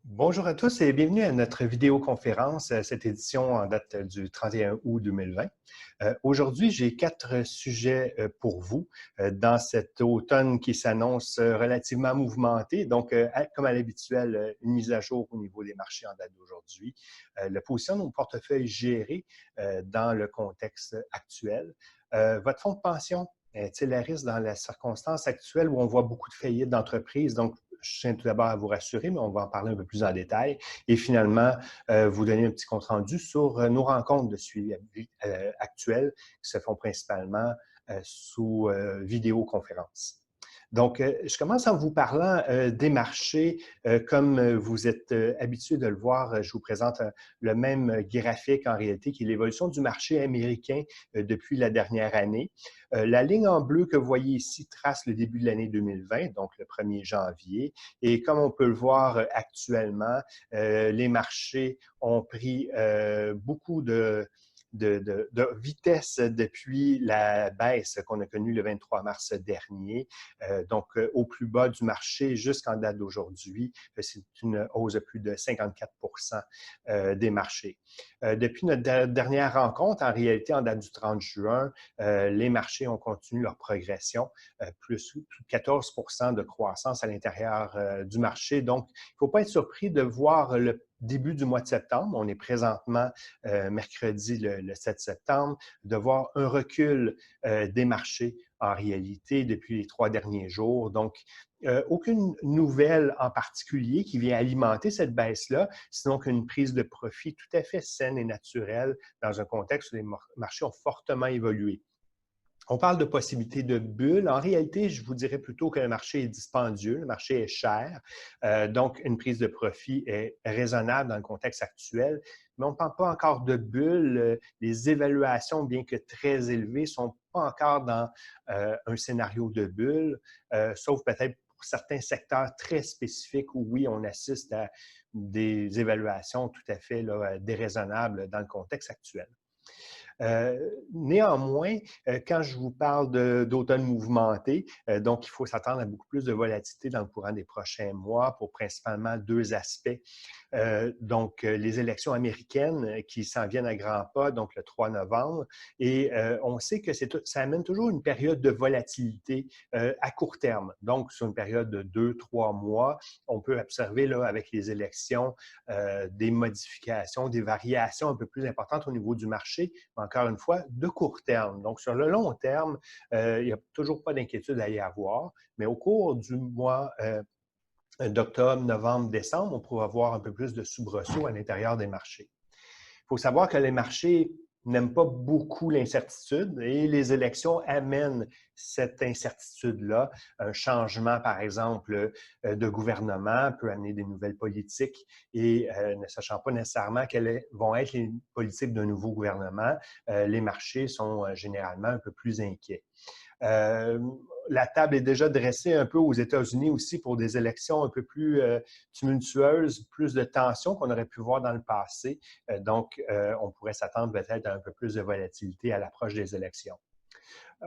Bonjour à tous et bienvenue à notre vidéoconférence, cette édition en date du 31 août 2020. Aujourd'hui, j'ai 4 sujets pour vous dans cet automne qui s'annonce relativement mouvementé. Donc, comme à l'habituel, une mise à jour au niveau des marchés en date d'aujourd'hui, la position de nos portefeuilles gérés dans le contexte actuel. Votre fonds de pension est-il à risque dans la circonstance actuelle où on voit beaucoup de faillites d'entreprises? Donc, je tiens tout d'abord à vous rassurer, mais on va en parler un peu plus en détail. Et finalement, vous donner un petit compte-rendu sur nos rencontres de suivi actuelles qui se font principalement sous vidéoconférence. Donc, je commence en vous parlant des marchés. Comme vous êtes habitué de le voir, je vous présente le même graphique en réalité qui est l'évolution du marché américain depuis la dernière année. La ligne en bleu que vous voyez ici trace le début de l'année 2020, donc le 1er janvier. Et comme on peut le voir actuellement, les marchés ont pris beaucoup de vitesse depuis la baisse qu'on a connue le 23 mars dernier. Donc, au plus bas du marché jusqu'en date d'aujourd'hui, c'est une hausse de plus de 54 des marchés. Depuis notre dernière rencontre, en réalité, en date du 30 juin, les marchés ont continué leur progression, plus de 14 de croissance à l'intérieur du marché. Donc, il ne faut pas être surpris de voir le début du mois de septembre, on est présentement mercredi le 7 septembre, de voir un recul des marchés en réalité depuis les 3 derniers jours. Donc, aucune nouvelle en particulier qui vient alimenter cette baisse-là, sinon qu'une prise de profit tout à fait saine et naturelle dans un contexte où les marchés ont fortement évolué. On parle de possibilités de bulles. En réalité, je vous dirais plutôt que le marché est dispendieux, le marché est cher. Donc, une prise de profit est raisonnable dans le contexte actuel. Mais on ne parle pas encore de bulles. Les évaluations, bien que très élevées, ne sont pas encore dans un scénario de bulle, sauf peut-être pour certains secteurs très spécifiques où, oui, on assiste à des évaluations tout à fait déraisonnables dans le contexte actuel. Néanmoins, quand je vous parle d'automne mouvementé, donc il faut s'attendre à beaucoup plus de volatilité dans le courant des prochains mois pour principalement 2 aspects. Donc, les élections américaines qui s'en viennent à grands pas, donc le 3 novembre, et on sait que ça amène toujours une période de volatilité à court terme. Donc, sur une période de 2-3 mois, on peut observer là, avec les élections des modifications, des variations un peu plus importantes au niveau du marché, mais encore une fois, de court terme. Donc, sur le long terme, il n'y a toujours pas d'inquiétude à y avoir, mais au cours du mois d'octobre, novembre, décembre, on pourra voir un peu plus de soubresauts à l'intérieur des marchés. Il faut savoir que les marchés n'aiment pas beaucoup l'incertitude et les élections amènent cette incertitude-là. Un changement, par exemple, de gouvernement peut amener des nouvelles politiques et ne sachant pas nécessairement quelles vont être les politiques d'un nouveau gouvernement, les marchés sont généralement un peu plus inquiets. La table est déjà dressée un peu aux États-Unis aussi pour des élections un peu plus tumultueuses, plus de tensions qu'on aurait pu voir dans le passé. Donc, on pourrait s'attendre peut-être à un peu plus de volatilité à l'approche des élections.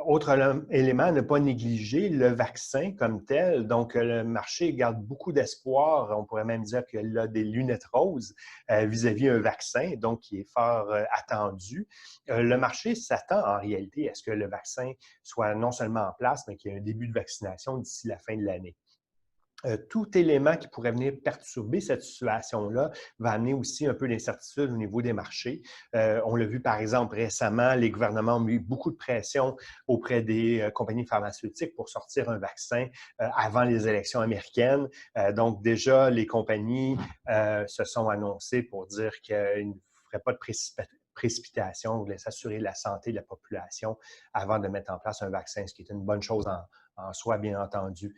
Autre élément à ne pas négliger, le vaccin comme tel. Donc, le marché garde beaucoup d'espoir. On pourrait même dire qu'il a des lunettes roses vis-à-vis un vaccin, donc qui est fort attendu. Le marché s'attend en réalité à ce que le vaccin soit non seulement en place, mais qu'il y ait un début de vaccination d'ici la fin de l'année. Tout élément qui pourrait venir perturber cette situation-là va amener aussi un peu d'incertitude au niveau des marchés. On l'a vu, par exemple, récemment, les gouvernements ont mis beaucoup de pression auprès des compagnies pharmaceutiques pour sortir un vaccin avant les élections américaines. Donc, déjà, les compagnies se sont annoncées pour dire qu'ils ne feraient pas de précipitation, voulaient s'assurer de la santé de la population avant de mettre en place un vaccin, ce qui est une bonne chose en soi, bien entendu.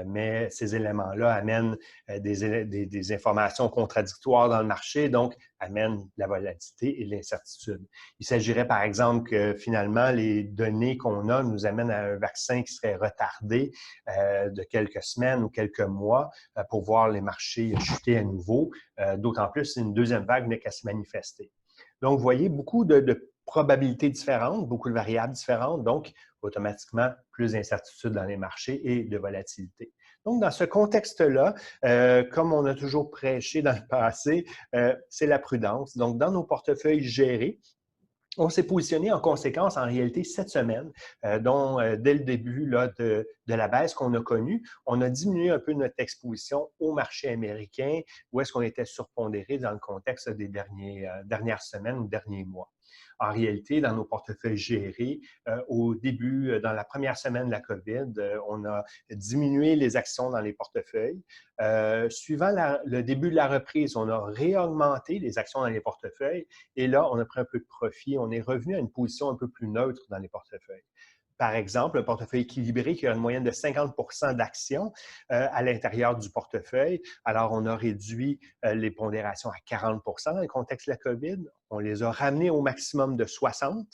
Mais ces éléments-là amènent des informations contradictoires dans le marché, donc amènent la volatilité et l'incertitude. Il s'agirait, par exemple, que finalement, les données qu'on a nous amènent à un vaccin qui serait retardé de quelques semaines ou quelques mois pour voir les marchés chuter à nouveau, d'autant plus si une deuxième vague n'est qu'à se manifester. Donc, vous voyez, beaucoup de probabilités différentes, beaucoup de variables différentes. Donc, il automatiquement plus d'incertitude dans les marchés et de volatilité. Donc, dans ce contexte-là, comme on a toujours prêché dans le passé, c'est la prudence. Donc, dans nos portefeuilles gérés, on s'est positionné en conséquence en réalité cette semaine, dont dès le début là, de la baisse qu'on a connue, on a diminué un peu notre exposition au marché américain, où est-ce qu'on était surpondéré dans le contexte des dernières semaines ou derniers mois. En réalité, dans nos portefeuilles gérés, au début, dans la première semaine de la COVID, on a diminué les actions dans les portefeuilles. Suivant le début de la reprise, on a réaugmenté les actions dans les portefeuilles et là, on a pris un peu de profit. On est revenu à une position un peu plus neutre dans les portefeuilles. Par exemple, un portefeuille équilibré qui a une moyenne de 50 d'actions à l'intérieur du portefeuille. Alors, on a réduit les pondérations à 40 dans le contexte de la COVID. On les a ramenées au maximum de 60.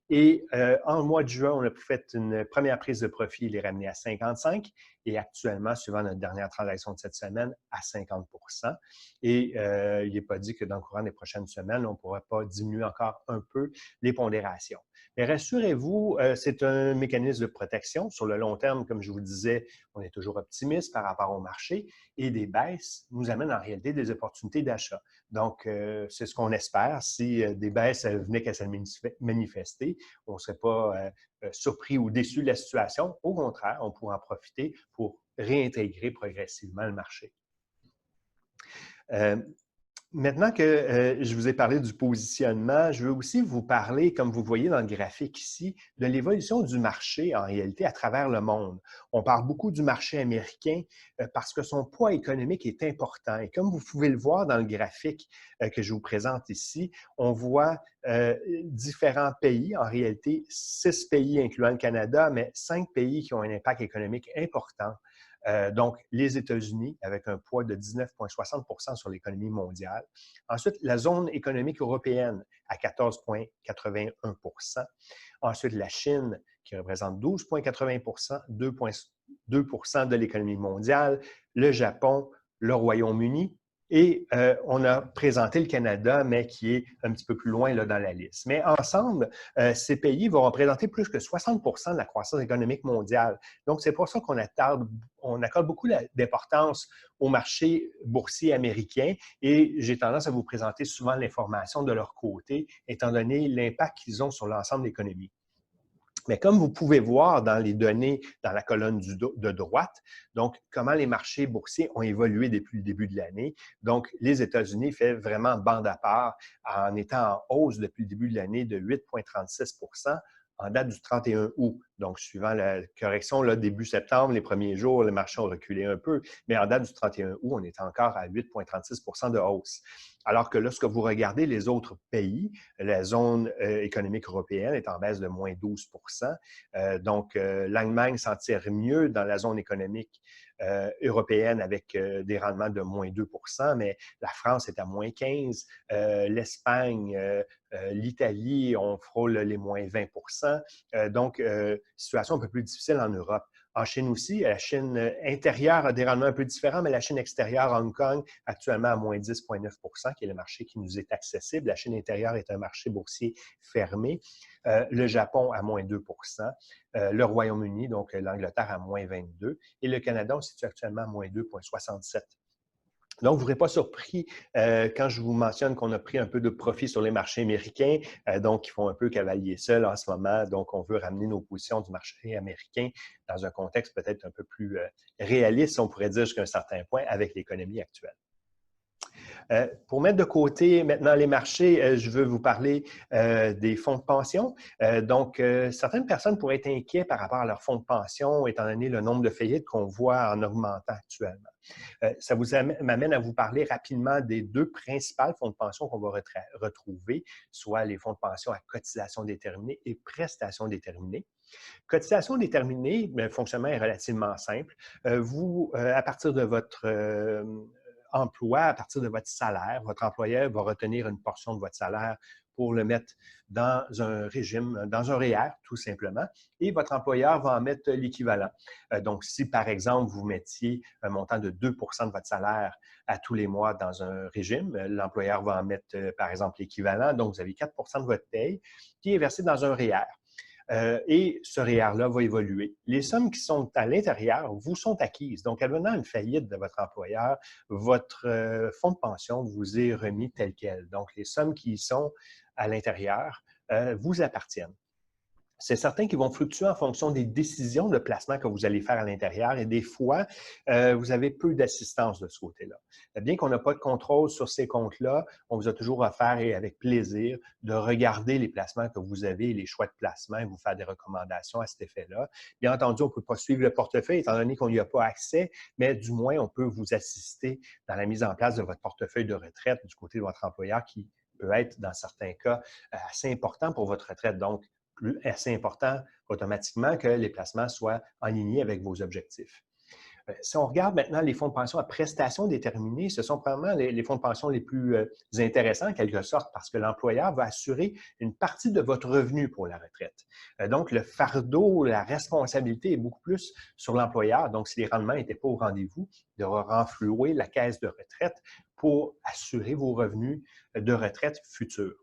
Et en mois de juin, on a fait une première prise de profit, les ramener à 55 et actuellement, suivant notre dernière transaction de cette semaine, à 50 Et il n'est pas dit que dans le courant des prochaines semaines, on ne pourra pas diminuer encore un peu les pondérations. Mais rassurez-vous, c'est un mécanisme de protection. Sur le long terme, comme je vous disais, on est toujours optimiste par rapport au marché et des baisses nous amènent en réalité des opportunités d'achat. Donc, c'est ce qu'on espère. Si des baisses venaient qu'à se manifester, on ne serait pas surpris ou déçu de la situation. Au contraire, on pourra en profiter pour réintégrer progressivement le marché. Maintenant que je vous ai parlé du positionnement, je veux aussi vous parler, comme vous voyez dans le graphique ici, de l'évolution du marché en réalité à travers le monde. On parle beaucoup du marché américain parce que son poids économique est important. Et comme vous pouvez le voir dans le graphique que je vous présente ici, on voit différents pays, en réalité 6 pays incluant le Canada, mais 5 pays qui ont un impact économique important. Donc, les États-Unis, avec un poids de 19,60 sur l'économie mondiale. Ensuite, la zone économique européenne à 14,81 Ensuite, la Chine, qui représente 12,80 2,2 de l'économie mondiale. Le Japon, le Royaume-Uni. Et on a présenté le Canada, mais qui est un petit peu plus loin là, dans la liste. Mais ensemble, ces pays vont représenter plus que 60 de la croissance économique mondiale. Donc, c'est pour ça qu'on accorde beaucoup d'importance au marché boursier américain et j'ai tendance à vous présenter souvent l'information de leur côté, étant donné l'impact qu'ils ont sur l'ensemble de l'économie. Mais comme vous pouvez voir dans les données dans la colonne de droite, donc comment les marchés boursiers ont évolué depuis le début de l'année. Donc, les États-Unis fait vraiment bande à part en étant en hausse depuis le début de l'année de 8,36 en date du 31 août. Donc, suivant la correction, là, début septembre, les premiers jours, les marchés ont reculé un peu, mais en date du 31 août, on est encore à 8,36 de hausse. Alors que lorsque vous regardez les autres pays, la zone économique européenne est en baisse de moins 12 Donc, l'Allemagne s'en tire mieux dans la zone économique européenne avec des rendements de moins 2 mais la France est à moins 15 l'Espagne, l'Italie, on frôle les moins 20 donc, situation un peu plus difficile en Europe. En Chine aussi, la Chine intérieure a des rendements un peu différents, mais la Chine extérieure, Hong Kong, actuellement à moins 10,9 qui est le marché qui nous est accessible. La Chine intérieure est un marché boursier fermé. Le Japon à moins 2 le Royaume-Uni, donc l'Angleterre à moins 22 et le Canada, on se situe actuellement à moins 2,67. Donc, vous ne serez pas surpris quand je vous mentionne qu'on a pris un peu de profit sur les marchés américains, donc ils font un peu cavalier seul en ce moment. Donc, on veut ramener nos positions du marché américain dans un contexte peut-être un peu plus réaliste, on pourrait dire jusqu'à un certain point, avec l'économie actuelle. Pour mettre de côté maintenant les marchés, je veux vous parler des fonds de pension. Donc, certaines personnes pourraient être inquiètes par rapport à leurs fonds de pension, étant donné le nombre de faillites qu'on voit en augmentant actuellement. Ça m'amène à vous parler rapidement des deux principales fonds de pension qu'on va retrouver, soit les fonds de pension à cotisation déterminée et prestations déterminées. Cotisation déterminée, le fonctionnement est relativement simple. À partir de votre emploi, à partir de votre salaire, votre employeur va retenir une portion de votre salaire pour le mettre dans un régime, dans un REER, tout simplement, et votre employeur va en mettre l'équivalent. Donc, si, par exemple, vous mettiez un montant de 2 de votre salaire à tous les mois dans un régime, l'employeur va en mettre, par exemple, l'équivalent. Donc, vous avez 4 de votre paye qui est versé dans un REER. et ce REER-là va évoluer. Les sommes qui sont à l'intérieur vous sont acquises. Donc, advenant une faillite de votre employeur, votre fonds de pension vous est remis tel quel. Donc, les sommes qui y sont à l'intérieur vous appartiennent. C'est certain qu'ils vont fluctuer en fonction des décisions de placement que vous allez faire à l'intérieur et des fois, vous avez peu d'assistance de ce côté-là. Bien qu'on n'a pas de contrôle sur ces comptes-là, on vous a toujours offert et avec plaisir de regarder les placements que vous avez et les choix de placement et vous faire des recommandations à cet effet-là. Bien entendu, on ne peut pas suivre le portefeuille étant donné qu'on n'y a pas accès, mais du moins, on peut vous assister dans la mise en place de votre portefeuille de retraite du côté de votre employeur qui peut être, dans certains cas, assez important pour votre retraite. Donc, assez important automatiquement que les placements soient alignés avec vos objectifs. Si on regarde maintenant les fonds de pension à prestations déterminées, ce sont probablement les fonds de pension les plus intéressants en quelque sorte parce que l'employeur va assurer une partie de votre revenu pour la retraite. Donc, le fardeau, la responsabilité est beaucoup plus sur l'employeur. Donc, si les rendements n'étaient pas au rendez-vous, il devra renflouer la caisse de retraite pour assurer vos revenus de retraite futurs.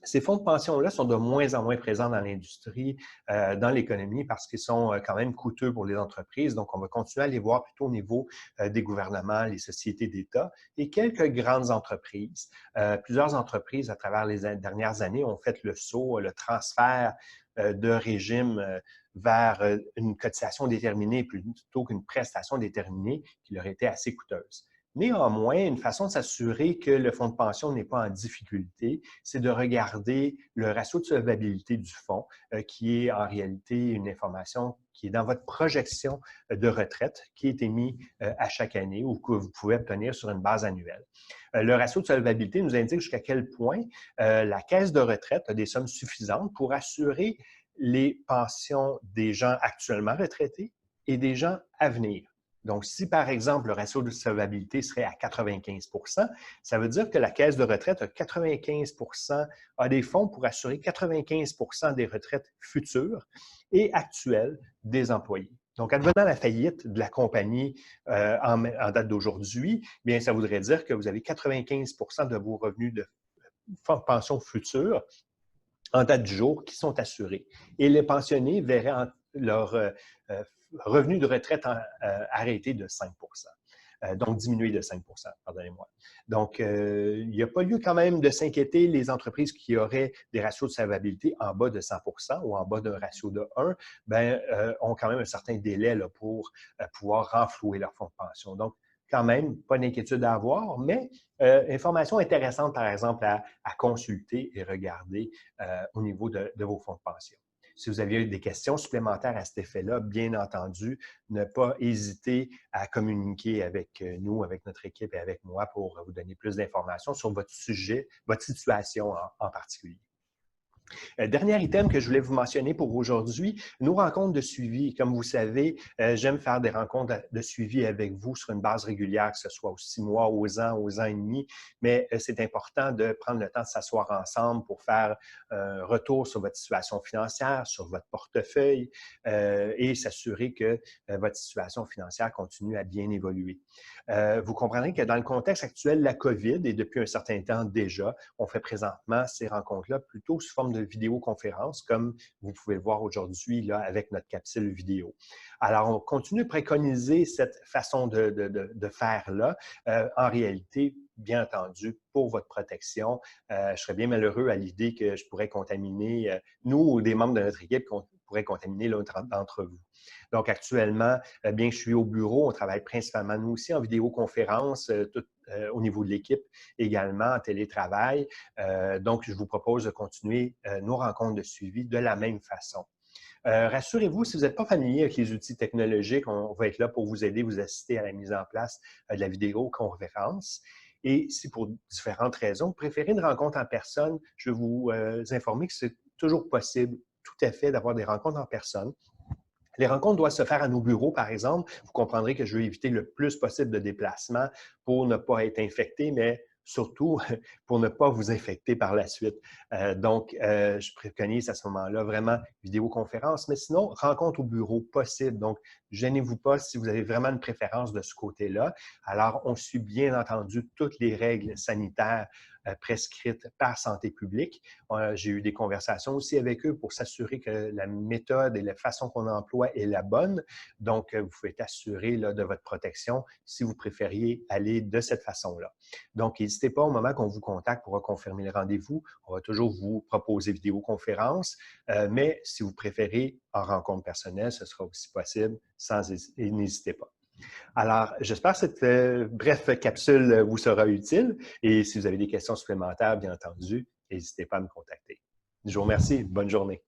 Ces fonds de pension-là sont de moins en moins présents dans l'industrie, dans l'économie, parce qu'ils sont quand même coûteux pour les entreprises. Donc, on va continuer à les voir plutôt au niveau des gouvernements, les sociétés d'État et quelques grandes entreprises. Plusieurs entreprises, à travers les dernières années, ont fait le saut, le transfert de régime vers une cotisation déterminée plutôt qu'une prestation déterminée qui leur était assez coûteuse. Néanmoins, une façon de s'assurer que le fonds de pension n'est pas en difficulté, c'est de regarder le ratio de solvabilité du fonds, qui est en réalité une information qui est dans votre projection de retraite, qui est émise à chaque année ou que vous pouvez obtenir sur une base annuelle. Le ratio de solvabilité nous indique jusqu'à quel point la caisse de retraite a des sommes suffisantes pour assurer les pensions des gens actuellement retraités et des gens à venir. Donc, si par exemple le ratio de solvabilité serait à 95 ça veut dire que la caisse de retraite a 95 a des fonds pour assurer 95 des retraites futures et actuelles des employés. Donc, advenant la faillite de la compagnie en date d'aujourd'hui, bien, ça voudrait dire que vous avez 95 de vos revenus de fonds de pension futurs en date du jour qui sont assurés. Et les pensionnés verraient leur revenu de retraite arrêté de 5 donc diminué de 5 pardonnez-moi. Donc, il n'y a pas lieu quand même de s'inquiéter. Les entreprises qui auraient des ratios de solvabilité en bas de 100 ou en bas d'un ratio de 1, bien, ont quand même un certain délai là, pour pouvoir renflouer leur fonds de pension. Donc, quand même, pas d'inquiétude à avoir, mais information intéressante, par exemple, à consulter et regarder au niveau de vos fonds de pension. Si vous aviez des questions supplémentaires à cet effet-là, bien entendu, ne pas hésiter à communiquer avec nous, avec notre équipe et avec moi pour vous donner plus d'informations sur votre sujet, votre situation en particulier. Dernier item que je voulais vous mentionner pour aujourd'hui, nos rencontres de suivi. Comme vous savez, j'aime faire des rencontres de suivi avec vous sur une base régulière, que ce soit aux 6 mois, aux ans et demi, mais c'est important de prendre le temps de s'asseoir ensemble pour faire un retour sur votre situation financière, sur votre portefeuille et s'assurer que votre situation financière continue à bien évoluer. Vous comprendrez que dans le contexte actuel de la COVID et depuis un certain temps déjà, on fait présentement ces rencontres-là plutôt sous forme de vidéoconférence, comme vous pouvez le voir aujourd'hui là, avec notre capsule vidéo. Alors, on continue de préconiser cette façon de faire-là. En réalité, bien entendu, pour votre protection, je serais bien malheureux à l'idée que je pourrais contaminer, nous ou des membres de notre équipe qu'on pourrait contaminer l'autre d'entre vous. Donc, actuellement, bien que je suis au bureau, on travaille principalement, nous aussi, en vidéoconférence, au niveau de l'équipe, également en télétravail. Donc, je vous propose de continuer nos rencontres de suivi de la même façon. Rassurez-vous, si vous n'êtes pas familier avec les outils technologiques, on va être là pour vous aider, vous assister à la mise en place de la vidéoconférence. Et si pour différentes raisons, vous préférez une rencontre en personne, je vais vous informer que c'est toujours possible, tout à fait, d'avoir des rencontres en personne. Les rencontres doivent se faire à nos bureaux, par exemple. Vous comprendrez que je veux éviter le plus possible de déplacements pour ne pas être infecté, mais surtout pour ne pas vous infecter par la suite. Donc, je préconise à ce moment-là vraiment vidéoconférence, mais sinon, rencontre au bureau possible. Donc, gênez-vous pas si vous avez vraiment une préférence de ce côté-là. Alors, on suit bien entendu toutes les règles sanitaires prescrites par Santé publique. J'ai eu des conversations aussi avec eux pour s'assurer que la méthode et la façon qu'on emploie est la bonne. Donc, vous pouvez être assuré là, de votre protection si vous préfériez aller de cette façon-là. Donc, n'hésitez pas au moment qu'on vous contacte pour reconfirmer le rendez-vous. On va toujours vous proposer vidéoconférence, mais si vous préférez en rencontre personnelle, ce sera aussi possible sans hésiter. N'hésitez pas. Alors, j'espère que cette brève capsule vous sera utile et si vous avez des questions supplémentaires, bien entendu, n'hésitez pas à me contacter. Je vous remercie. Bonne journée.